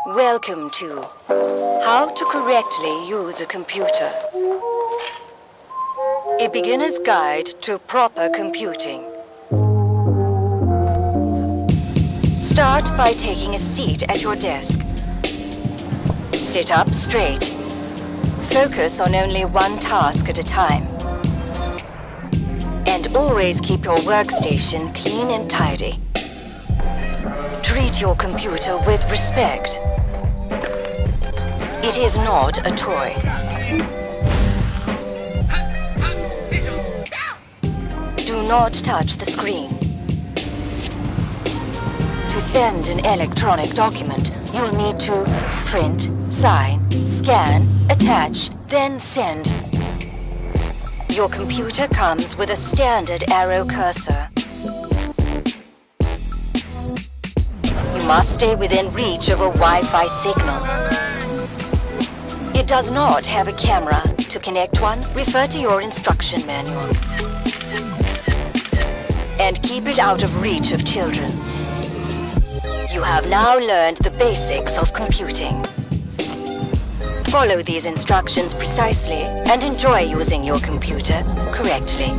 Welcome to How to Correctly Use a Computer. A beginner's guide to proper computing. Start by taking a seat at your desk. Sit up straight. Focus on only one task at a time. And always keep your workstation clean and tidy. Treat your computer with respect. It is not a toy. Do not touch the screen. To send an electronic document, you'll need to print, sign, scan, attach, then send. Your computer comes with a standard arrow cursor. You must stay within reach of a Wi-Fi signal. It does not have a camera. To connect one, refer to your instruction manual. And keep it out of reach of children. You have now learned the basics of computing. Follow these instructions precisely and enjoy using your computer correctly.